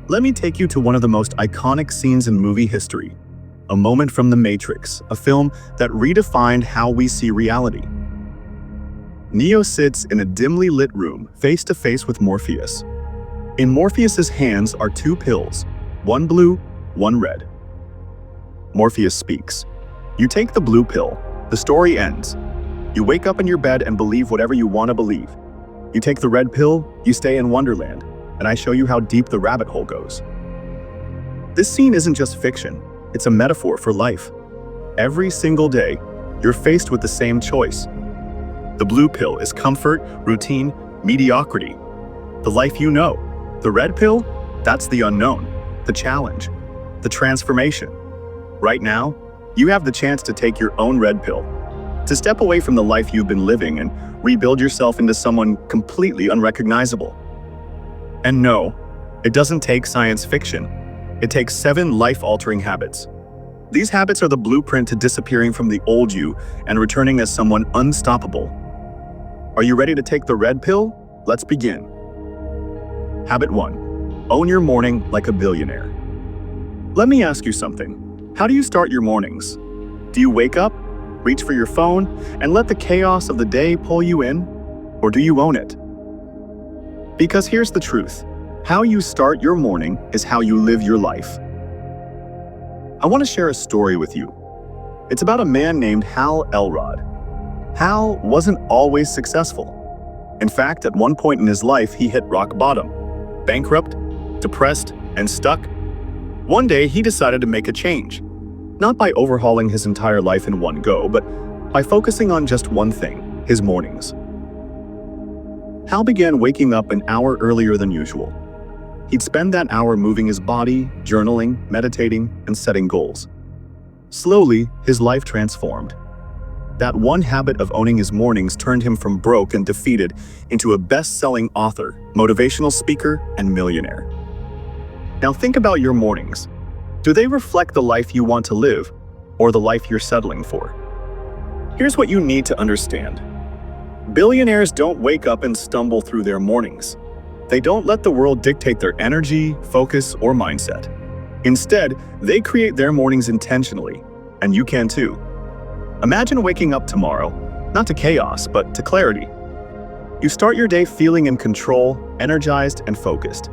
Let me take you to one of the most iconic scenes in movie history. A moment from The Matrix, a film that redefined how we see reality. Neo sits in a dimly lit room, face to face with Morpheus. In Morpheus's hands are two pills, one blue, one red. Morpheus speaks. You take the blue pill, the story ends. You wake up in your bed and believe whatever you want to believe. You take the red pill, you stay in Wonderland, and I show you how deep the rabbit hole goes. This scene isn't just fiction, it's a metaphor for life. Every single day, you're faced with the same choice. The blue pill is comfort, routine, mediocrity. The life you know. The red pill? That's the unknown, the challenge, the transformation. Right now, you have the chance to take your own red pill, to step away from the life you've been living and rebuild yourself into someone completely unrecognizable. And no, it doesn't take science fiction. It takes 7 life-altering habits. These habits are the blueprint to disappearing from the old you and returning as someone unstoppable. Are you ready to take the red pill? Let's begin. Habit 1. Own your morning like a billionaire. Let me ask you something. How do you start your mornings? Do you wake up, reach for your phone, and let the chaos of the day pull you in? Or do you own it? Because here's the truth. How you start your morning is how you live your life. I want to share a story with you. It's about a man named Hal Elrod. Hal wasn't always successful. In fact, at one point in his life, he hit rock bottom. Bankrupt, depressed, and stuck. One day, he decided to make a change. Not by overhauling his entire life in one go, but by focusing on just one thing, his mornings. Hal began waking up an hour earlier than usual. He'd spend that hour moving his body, journaling, meditating, and setting goals. Slowly, his life transformed. That one habit of owning his mornings turned him from broke and defeated into a best-selling author, motivational speaker, and millionaire. Now think about your mornings. Do they reflect the life you want to live, or the life you're settling for? Here's what you need to understand. Billionaires don't wake up and stumble through their mornings. They don't let the world dictate their energy, focus, or mindset. Instead, they create their mornings intentionally, and you can too. Imagine waking up tomorrow, not to chaos, but to clarity. You start your day feeling in control, energized, and focused.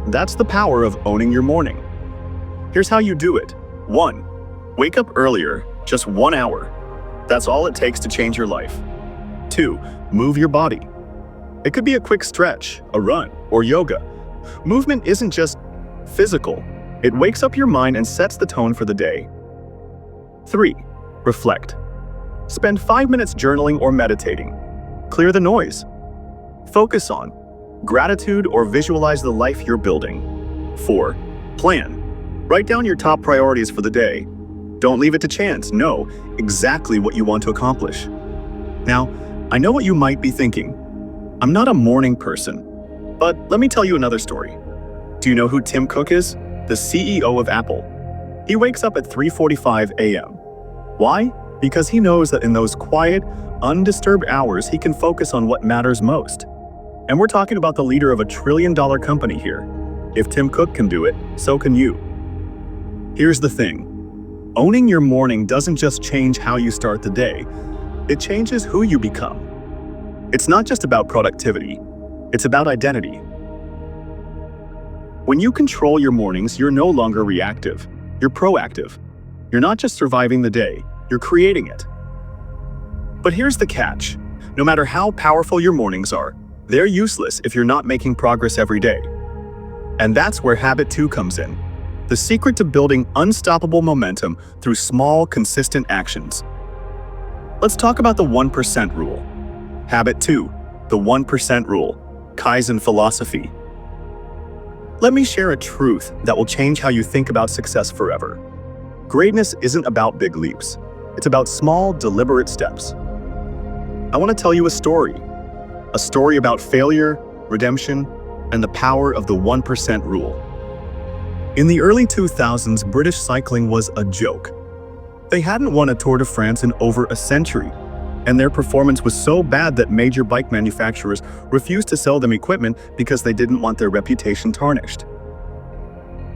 That's the power of owning your morning. Here's how you do it. 1. Wake up earlier, just 1 hour. That's all it takes to change your life. 2. Move your body. It could be a quick stretch, a run, or yoga. Movement isn't just physical. It wakes up your mind and sets the tone for the day. 3. Reflect. Spend 5 minutes journaling or meditating. Clear the noise. Focus on gratitude or visualize the life you're building. 4. Plan. Write down your top priorities for the day. Don't leave it to chance. Know exactly what you want to accomplish. Now, I know what you might be thinking. I'm not a morning person, but let me tell you another story. Do you know who Tim Cook is? The CEO of Apple. He wakes up at 3:45 a.m. Why? Because he knows that in those quiet, undisturbed hours, he can focus on what matters most. And we're talking about the leader of a trillion-dollar company here. If Tim Cook can do it, so can you. Here's the thing. Owning your morning doesn't just change how you start the day. It changes who you become. It's not just about productivity. It's about identity. When you control your mornings, you're no longer reactive. You're proactive. You're not just surviving the day. You're creating it. But here's the catch. No matter how powerful your mornings are, they're useless if you're not making progress every day. And that's where habit 2 comes in. The secret to building unstoppable momentum through small, consistent actions. Let's talk about the 1% rule. Habit 2, the 1% rule, Kaizen philosophy. Let me share a truth that will change how you think about success forever. Greatness isn't about big leaps. It's about small, deliberate steps. I want to tell you a story about failure, redemption, and the power of the 1% rule. In the early 2000s, British cycling was a joke. They hadn't won a Tour de France in over a century, and their performance was so bad that major bike manufacturers refused to sell them equipment because they didn't want their reputation tarnished.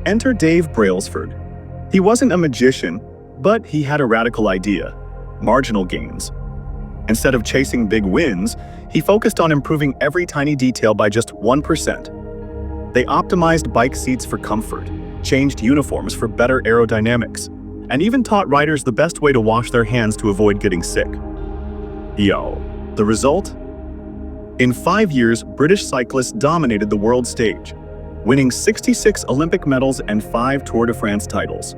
Enter Dave Brailsford. He wasn't a magician, but he had a radical idea: marginal gains. Instead of chasing big wins, he focused on improving every tiny detail by just 1%. They optimized bike seats for comfort, changed uniforms for better aerodynamics, and even taught riders the best way to wash their hands to avoid getting sick. The result? In 5 years, British cyclists dominated the world stage, winning 66 Olympic medals and 5 Tour de France titles.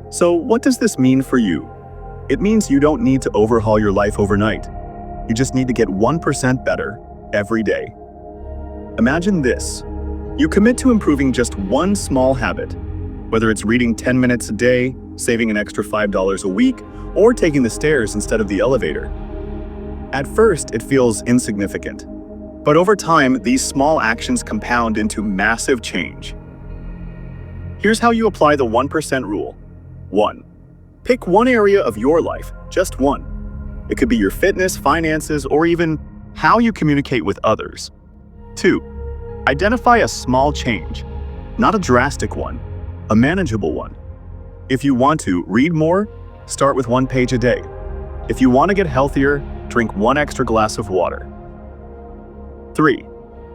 So what does this mean for you? It means you don't need to overhaul your life overnight. You just need to get 1% better every day. Imagine this. You commit to improving just one small habit, whether it's reading 10 minutes a day, saving an extra $5 a week, or taking the stairs instead of the elevator. At first, it feels insignificant, but over time, these small actions compound into massive change. Here's how you apply the 1% rule. 1. Pick one area of your life, just one. It could be your fitness, finances, or even how you communicate with others. 2. Identify a small change, not a drastic one, a manageable one. If you want to read more, start with 1 page a day. If you want to get healthier, drink 1 extra glass of water. 3.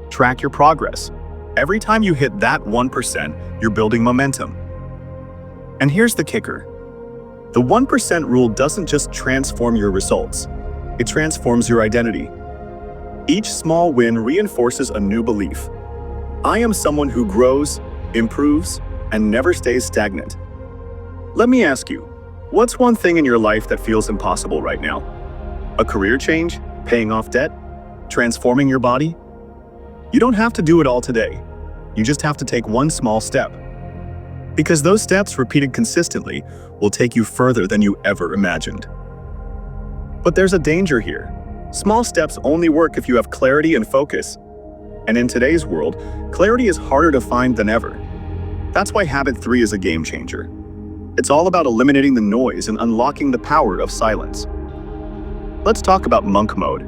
Track your progress. Every time you hit that 1%, you're building momentum. And here's the kicker. The 1% rule doesn't just transform your results, it transforms your identity. Each small win reinforces a new belief. I am someone who grows, improves, and never stays stagnant. Let me ask you, what's one thing in your life that feels impossible right now? A career change? Paying off debt? Transforming your body? You don't have to do it all today. You just have to take one small step. Because those steps, repeated consistently, will take you further than you ever imagined. But there's a danger here. Small steps only work if you have clarity and focus. And in today's world, clarity is harder to find than ever. That's why Habit 3 is a game changer. It's all about eliminating the noise and unlocking the power of silence. Let's talk about monk mode.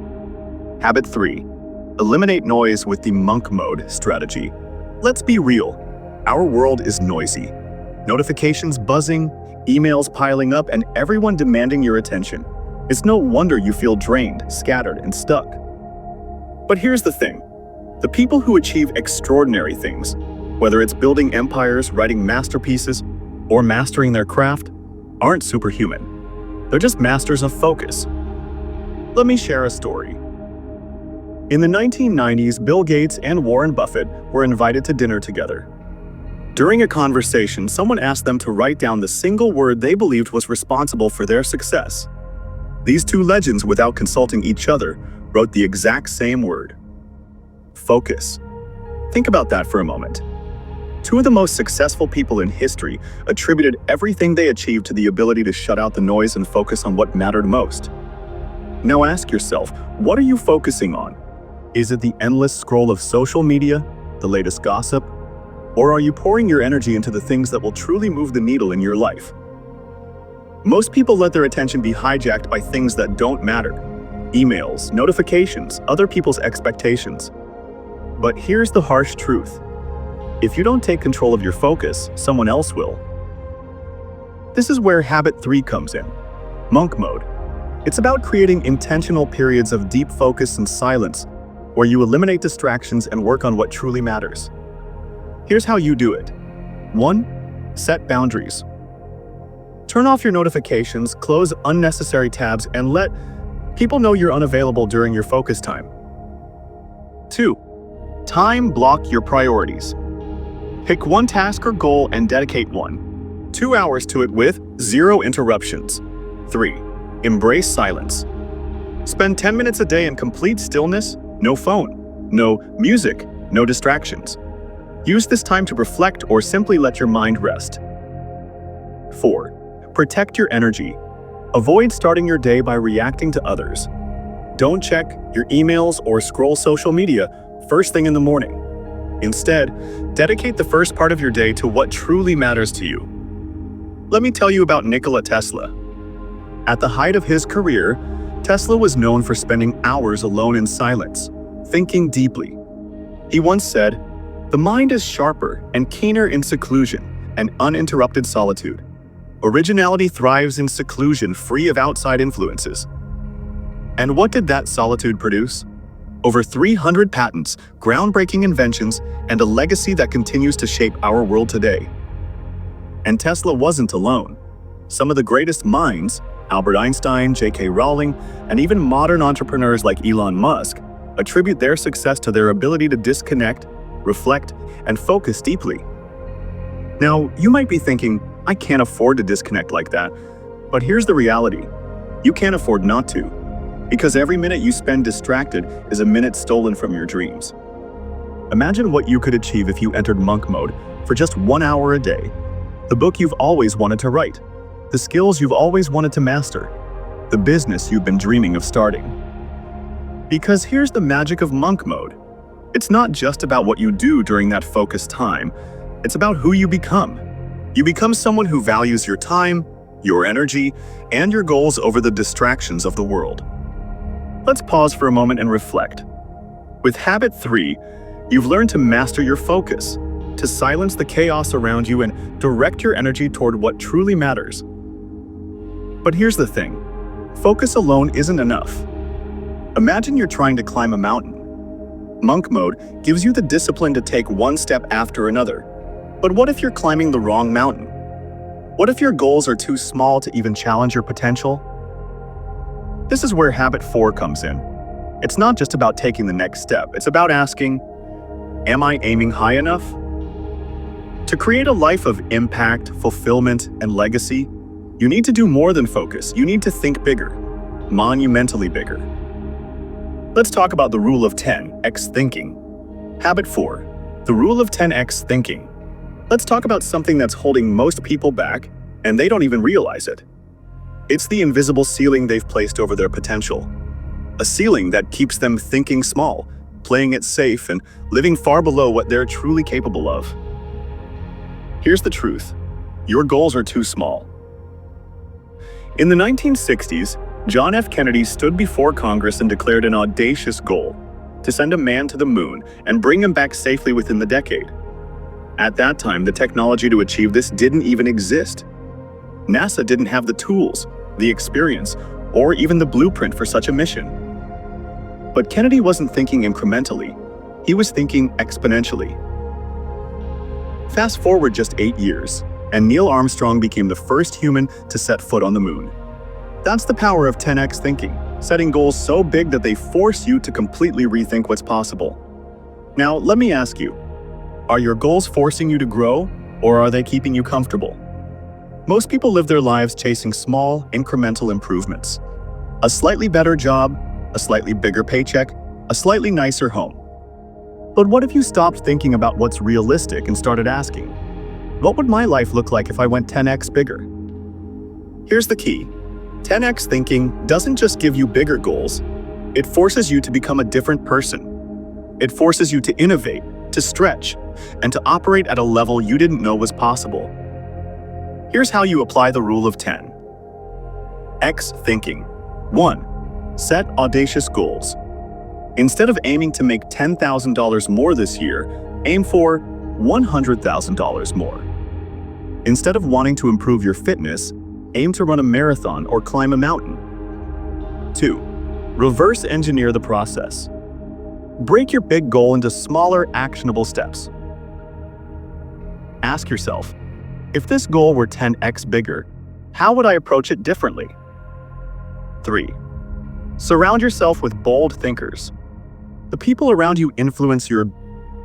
Habit 3. Eliminate noise with the monk mode strategy. Let's be real. Our world is noisy. Notifications buzzing, emails piling up, and everyone demanding your attention. It's no wonder you feel drained, scattered, and stuck. But here's the thing. The people who achieve extraordinary things, whether it's building empires, writing masterpieces, or mastering their craft, aren't superhuman. They're just masters of focus. Let me share a story. In the 1990s, Bill Gates and Warren Buffett were invited to dinner together. During a conversation, someone asked them to write down the single word they believed was responsible for their success. These two legends, without consulting each other, wrote the exact same word: focus. Think about that for a moment. Two of the most successful people in history attributed everything they achieved to the ability to shut out the noise and focus on what mattered most. Now ask yourself, what are you focusing on? Is it the endless scroll of social media, the latest gossip? Or are you pouring your energy into the things that will truly move the needle in your life? Most people let their attention be hijacked by things that don't matter. Emails, notifications, other people's expectations. But here's the harsh truth. If you don't take control of your focus, someone else will. This is where Habit 3 comes in. Monk mode. It's about creating intentional periods of deep focus and silence, where you eliminate distractions and work on what truly matters. Here's how you do it. 1. Set boundaries. Turn off your notifications, close unnecessary tabs, and let people know you're unavailable during your focus time. 2. Time block your priorities. Pick one task or goal and dedicate 2 hours to it with 0 interruptions. 3. Embrace silence. Spend 10 minutes a day in complete stillness, no phone, no music, no distractions. Use this time to reflect or simply let your mind rest. 4. Protect your energy. Avoid starting your day by reacting to others. Don't check your emails or scroll social media first thing in the morning. Instead, dedicate the first part of your day to what truly matters to you. Let me tell you about Nikola Tesla. At the height of his career, Tesla was known for spending hours alone in silence, thinking deeply. He once said, The mind is sharper and keener in seclusion and uninterrupted solitude. Originality thrives in seclusion, free of outside influences. And what did that solitude produce? Over 300 patents, groundbreaking inventions, and a legacy that continues to shape our world today. And Tesla wasn't alone. Some of the greatest minds, Albert Einstein, J.K. Rowling, and even modern entrepreneurs like Elon Musk, attribute their success to their ability to disconnect, reflect, and focus deeply. Now, you might be thinking, I can't afford to disconnect like that. But here's the reality. You can't afford not to, because every minute you spend distracted is a minute stolen from your dreams. Imagine what you could achieve if you entered monk mode for just 1 hour a day. The book you've always wanted to write, the skills you've always wanted to master, the business you've been dreaming of starting. Because here's the magic of monk mode. It's not just about what you do during that focused time, it's about who you become. You become someone who values your time, your energy, and your goals over the distractions of the world. Let's pause for a moment and reflect. With habit 3, you've learned to master your focus, to silence the chaos around you and direct your energy toward what truly matters. But here's the thing. Focus alone isn't enough. Imagine you're trying to climb a mountain. Monk mode gives you the discipline to take one step after another. But what if you're climbing the wrong mountain? What if your goals are too small to even challenge your potential? This is where habit 4 comes in. It's not just about taking the next step, it's about asking, am I aiming high enough? To create a life of impact, fulfillment, and legacy, you need to do more than focus. You need to think bigger, monumentally bigger. Let's talk about the rule of 10x thinking. Habit 4, the rule of 10x thinking. Let's talk about something that's holding most people back, and they don't even realize it. It's the invisible ceiling they've placed over their potential. A ceiling that keeps them thinking small, playing it safe, and living far below what they're truly capable of. Here's the truth. Your goals are too small. In the 1960s, John F. Kennedy stood before Congress and declared an audacious goal to send a man to the moon and bring him back safely within the decade. At that time, the technology to achieve this didn't even exist. NASA didn't have the tools, the experience, or even the blueprint for such a mission. But Kennedy wasn't thinking incrementally. He was thinking exponentially. Fast forward just 8 years, and Neil Armstrong became the first human to set foot on the moon. That's the power of 10x thinking, setting goals so big that they force you to completely rethink what's possible. Now, let me ask you, are your goals forcing you to grow, or are they keeping you comfortable? Most people live their lives chasing small, incremental improvements. A slightly better job, a slightly bigger paycheck, a slightly nicer home. But what if you stopped thinking about what's realistic and started asking, what would my life look like if I went 10x bigger? Here's the key. 10x thinking doesn't just give you bigger goals, it forces you to become a different person. It forces you to innovate, to stretch, and to operate at a level you didn't know was possible. Here's how you apply the rule of 10. X thinking. 1. Set audacious goals. Instead of aiming to make $10,000 more this year, aim for $100,000 more. Instead of wanting to improve your fitness, aim to run a marathon or climb a mountain. 2. Reverse engineer the process. Break your big goal into smaller, actionable steps. Ask yourself, if this goal were 10x bigger, how would I approach it differently? 3. Surround yourself with bold thinkers. The people around you influence your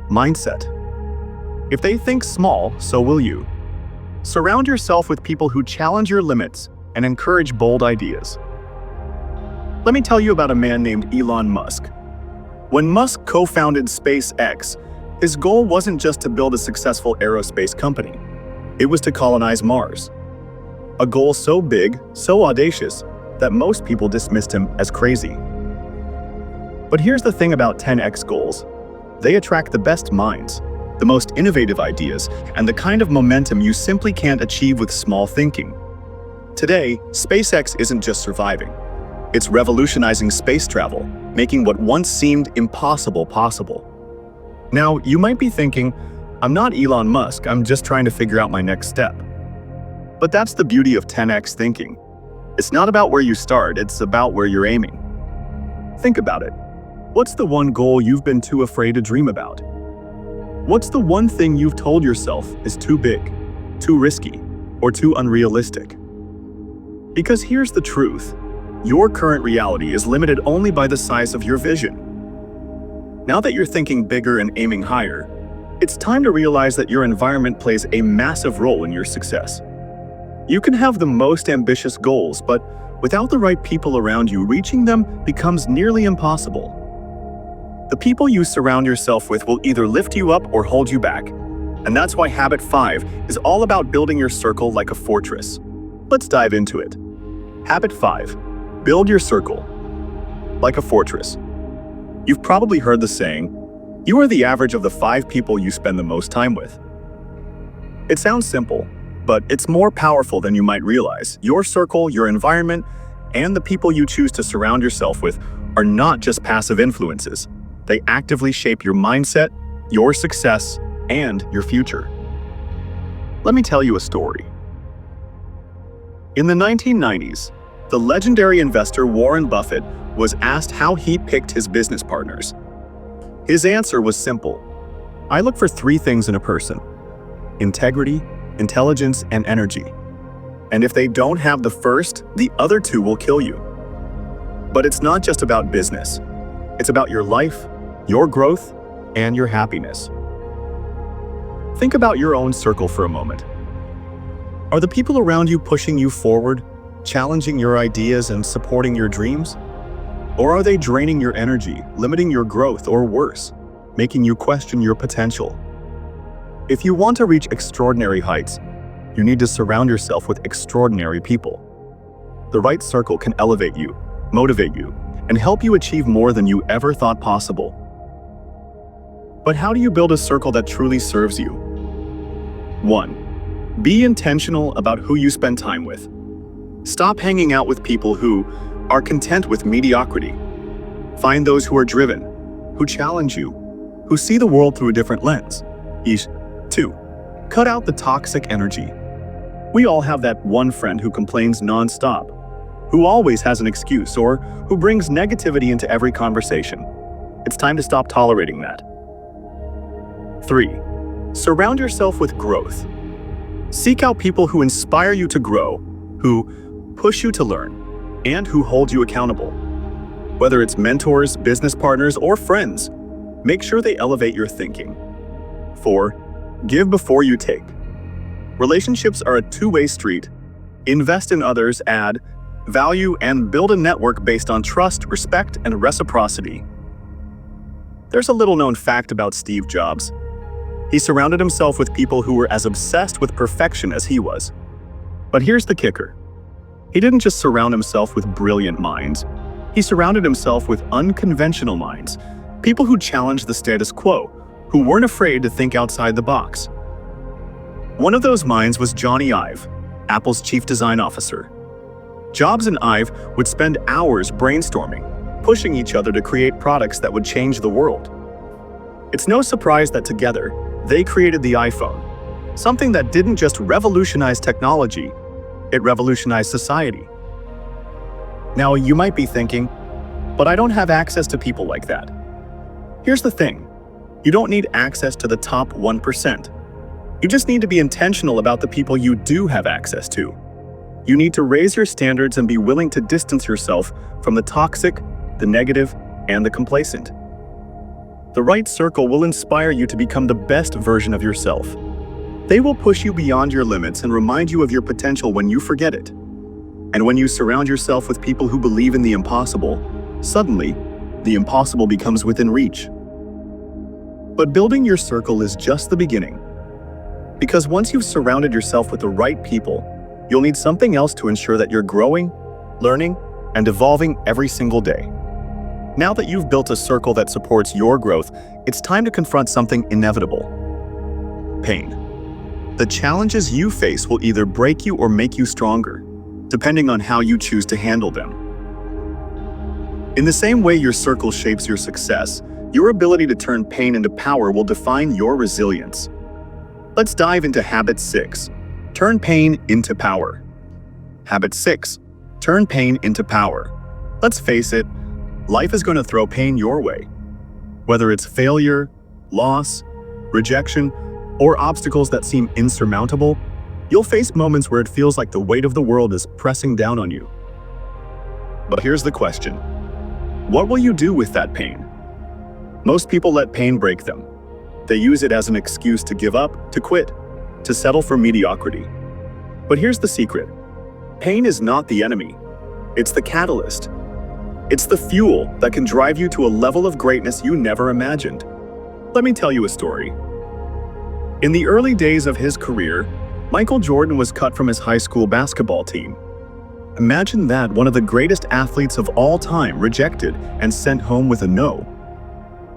mindset. If they think small, so will you. Surround yourself with people who challenge your limits and encourage bold ideas. Let me tell you about a man named Elon Musk. When Musk co-founded SpaceX, his goal wasn't just to build a successful aerospace company. It was to colonize Mars. A goal so big, so audacious, that most people dismissed him as crazy. But here's the thing about 10x goals. They attract the best minds, the most innovative ideas, and the kind of momentum you simply can't achieve with small thinking. Today, SpaceX isn't just surviving. It's revolutionizing space travel, making what once seemed impossible possible. Now, you might be thinking, I'm not Elon Musk, I'm just trying to figure out my next step. But that's the beauty of 10x thinking. It's not about where you start, it's about where you're aiming. Think about it. What's the one goal you've been too afraid to dream about? What's the one thing you've told yourself is too big, too risky, or too unrealistic? Because here's the truth. Your current reality is limited only by the size of your vision. Now that you're thinking bigger and aiming higher, it's time to realize that your environment plays a massive role in your success. You can have the most ambitious goals, but without the right people around you, reaching them becomes nearly impossible. The people you surround yourself with will either lift you up or hold you back. And that's why Habit 5 is all about building your circle like a fortress. Let's dive into it. Habit 5. Build your circle like a fortress. You've probably heard the saying, you are the average of the 5 people you spend the most time with. It sounds simple, but it's more powerful than you might realize. Your circle, your environment, and the people you choose to surround yourself with are not just passive influences. They actively shape your mindset, your success, and your future. Let me tell you a story. In the 1990s, the legendary investor Warren Buffett was asked how he picked his business partners. His answer was simple. I look for 3 things in a person: integrity, intelligence, and energy. And if they don't have the first, the other 2 will kill you. But it's not just about business. It's about your life, your growth, and your happiness. Think about your own circle for a moment. Are the people around you pushing you forward, challenging your ideas, and supporting your dreams? Or are they draining your energy, limiting your growth, or worse, making you question your potential? If you want to reach extraordinary heights, you need to surround yourself with extraordinary people. The right circle can elevate you, motivate you, and help you achieve more than you ever thought possible. But how do you build a circle that truly serves you? 1. Be intentional about who you spend time with. Stop hanging out with people who are content with mediocrity. Find those who are driven, who challenge you, who see the world through a different lens. 2. Cut out the toxic energy. We all have that one friend who complains non-stop, who always has an excuse, or who brings negativity into every conversation. It's time to stop tolerating that. 3. Surround yourself with growth. Seek out people who inspire you to grow, who push you to learn, and who hold you accountable. Whether it's mentors, business partners, or friends, make sure they elevate your thinking. 4. Give before you take. Relationships are a two-way street. Invest in others, add value, and build a network based on trust, respect, and reciprocity. There's a little-known fact about Steve Jobs. He surrounded himself with people who were as obsessed with perfection as he was. But here's the kicker. He didn't just surround himself with brilliant minds. He surrounded himself with unconventional minds, people who challenged the status quo, who weren't afraid to think outside the box. One of those minds was Johnny Ive, Apple's chief design officer. Jobs and Ive would spend hours brainstorming, pushing each other to create products that would change the world. It's no surprise that together, they created the iPhone, something that didn't just revolutionize technology, it revolutionized society. Now, you might be thinking, but I don't have access to people like that. Here's the thing. You don't need access to the top 1%. You just need to be intentional about the people you do have access to. You need to raise your standards and be willing to distance yourself from the toxic, the negative, and the complacent. The right circle will inspire you to become the best version of yourself. They will push you beyond your limits and remind you of your potential when you forget it. And when you surround yourself with people who believe in the impossible, suddenly, the impossible becomes within reach. But building your circle is just the beginning. Because once you've surrounded yourself with the right people, you'll need something else to ensure that you're growing, learning, and evolving every single day. Now that you've built a circle that supports your growth, it's time to confront something inevitable: pain. The challenges you face will either break you or make you stronger, depending on how you choose to handle them. In the same way your circle shapes your success, Your ability to turn pain into power will define your resilience. Let's dive into Habit 6. Turn pain into power. Habit 6. Turn pain into power. Let's face it, life is going to throw pain your way. Whether it's failure, loss, rejection, or obstacles that seem insurmountable, you'll face moments where it feels like the weight of the world is pressing down on you. But here's the question. What will you do with that pain? Most people let pain break them. They use it as an excuse to give up, to quit, to settle for mediocrity. But here's the secret. Pain is not the enemy. It's the catalyst. It's the fuel that can drive you to a level of greatness you never imagined. Let me tell you a story. In the early days of his career, Michael Jordan was cut from his high school basketball team. Imagine that, one of the greatest athletes of all time rejected and sent home with a no.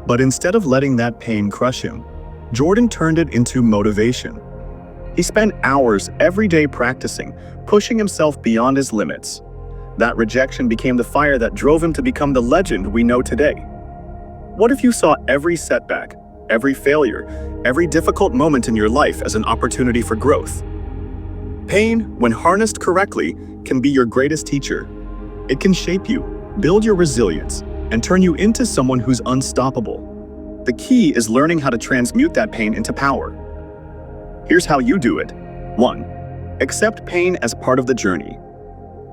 But instead of letting that pain crush him, Jordan turned it into motivation. He spent hours every day practicing, pushing himself beyond his limits. That rejection became the fire that drove him to become the legend we know today. What if you saw every setback, every failure, every difficult moment in your life as an opportunity for growth? Pain, when harnessed correctly, can be your greatest teacher. It can shape you, build your resilience, and turn you into someone who's unstoppable. The key is learning how to transmute that pain into power. Here's how you do it. 1. Accept pain as part of the journey.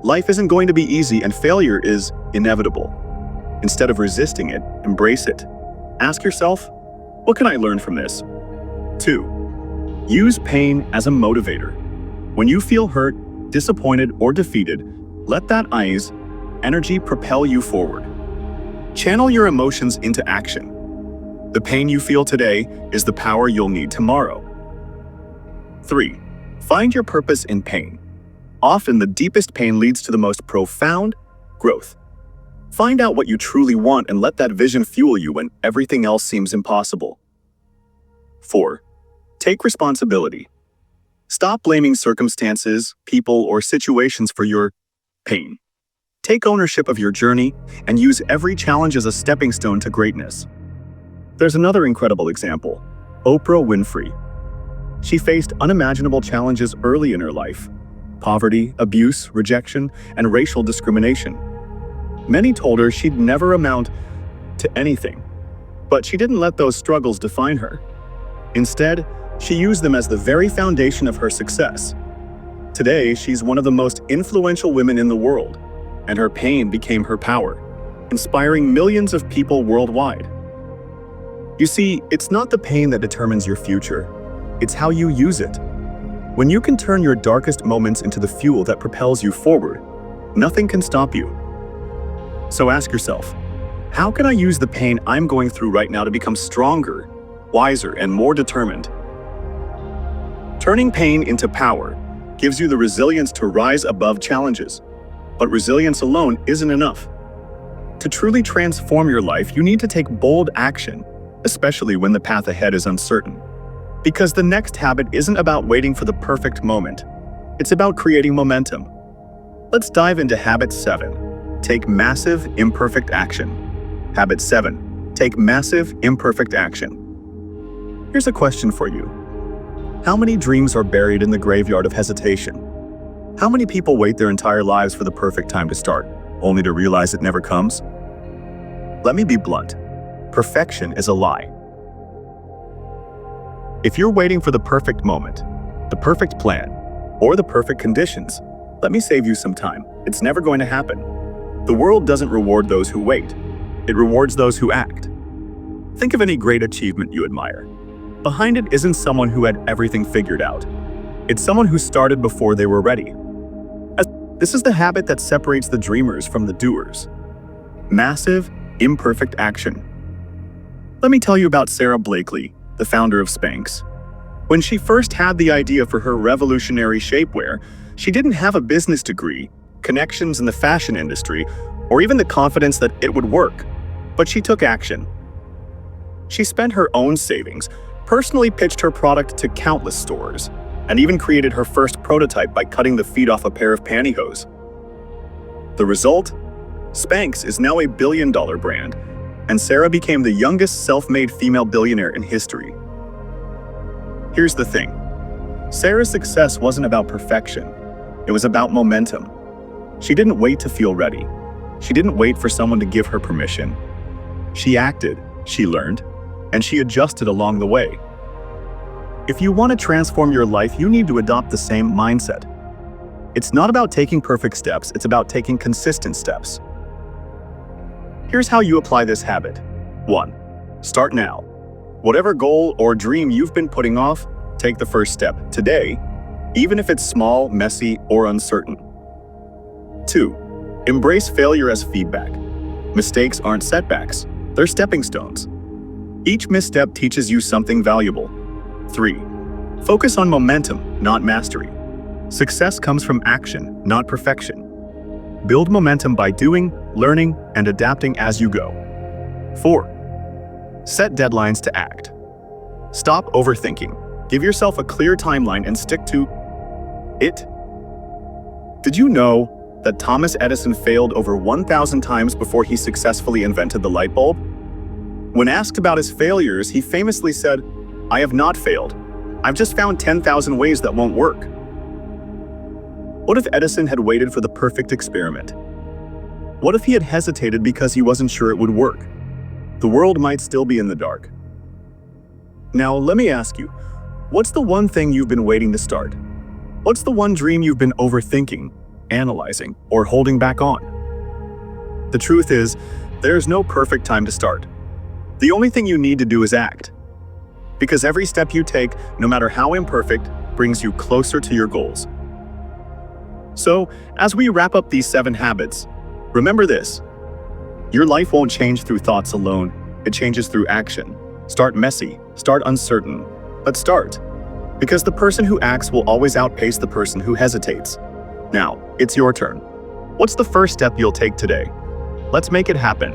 Life isn't going to be easy and failure is inevitable. Instead of resisting it, embrace it. Ask yourself, what can I learn from this? 2. Use pain as a motivator. When you feel hurt, disappointed, or defeated, let that energy propel you forward. Channel your emotions into action. The pain you feel today is the power you'll need tomorrow. 3. Find your purpose in pain. Often the deepest pain leads to the most profound growth. Find out what you truly want and let that vision fuel you when everything else seems impossible. 4. Take responsibility. Stop blaming circumstances, people, or situations for your pain. Take ownership of your journey and use every challenge as a stepping stone to greatness. There's another incredible example, Oprah Winfrey. She faced unimaginable challenges early in her life: poverty, abuse, rejection, and racial discrimination. Many told her she'd never amount to anything, but she didn't let those struggles define her. Instead, she used them as the very foundation of her success. Today, she's one of the most influential women in the world, and her pain became her power, inspiring millions of people worldwide. You see, it's not the pain that determines your future, it's how you use it. When you can turn your darkest moments into the fuel that propels you forward, nothing can stop you. So ask yourself, how can I use the pain I'm going through right now to become stronger, wiser, and more determined? Turning pain into power gives you the resilience to rise above challenges. But resilience alone isn't enough. To truly transform your life, you need to take bold action, especially when the path ahead is uncertain. Because the next habit isn't about waiting for the perfect moment. It's about creating momentum. Let's dive into Habit 7. Take massive, imperfect action. Habit 7. Take massive, imperfect action. Here's a question for you. How many dreams are buried in the graveyard of hesitation? How many people wait their entire lives for the perfect time to start, only to realize it never comes? Let me be blunt. Perfection is a lie. If you're waiting for the perfect moment, the perfect plan, or the perfect conditions, let me save you some time. It's never going to happen. The world doesn't reward those who wait. It rewards those who act. Think of any great achievement you admire. Behind it isn't someone who had everything figured out. It's someone who started before they were ready. This is the habit that separates the dreamers from the doers. Massive, imperfect action. Let me tell you about Sarah Blakely, the founder of Spanx. When she first had the idea for her revolutionary shapewear, she didn't have a business degree, connections in the fashion industry, or even the confidence that it would work. But she took action. She spent her own savings, personally pitched her product to countless stores, and even created her first prototype by cutting the feet off a pair of pantyhose. The result? Spanx is now a billion-dollar brand, and Sarah became the youngest self-made female billionaire in history. Here's the thing. Sarah's success wasn't about perfection. It was about momentum. She didn't wait to feel ready. She didn't wait for someone to give her permission. She acted, she learned, and she adjusted along the way. If you want to transform your life, you need to adopt the same mindset. It's not about taking perfect steps, it's about taking consistent steps. Here's how you apply this habit. 1. Start now. Whatever goal or dream you've been putting off, take the first step today, even if it's small, messy, or uncertain. 2. Embrace failure as feedback. Mistakes aren't setbacks, they're stepping stones. Each misstep teaches you something valuable. 3. Focus on momentum, not mastery. Success comes from action, not perfection. Build momentum by doing, learning, and adapting as you go. 4. Set deadlines to act. Stop overthinking. Give yourself a clear timeline and stick to it. Did you know that Thomas Edison failed over 1,000 times before he successfully invented the light bulb? When asked about his failures, he famously said, "I have not failed. I've just found 10,000 ways that won't work." What if Edison had waited for the perfect experiment? What if he had hesitated because he wasn't sure it would work? The world might still be in the dark. Now, let me ask you, what's the one thing you've been waiting to start? What's the one dream you've been overthinking, analyzing, or holding back on? The truth is, there's no perfect time to start. The only thing you need to do is act. Because every step you take, no matter how imperfect, brings you closer to your goals. So, as we wrap up these 7 habits, remember this. Your life won't change through thoughts alone. It changes through action. Start messy, start uncertain, but start. Because the person who acts will always outpace the person who hesitates. Now, it's your turn. What's the first step you'll take today? Let's make it happen.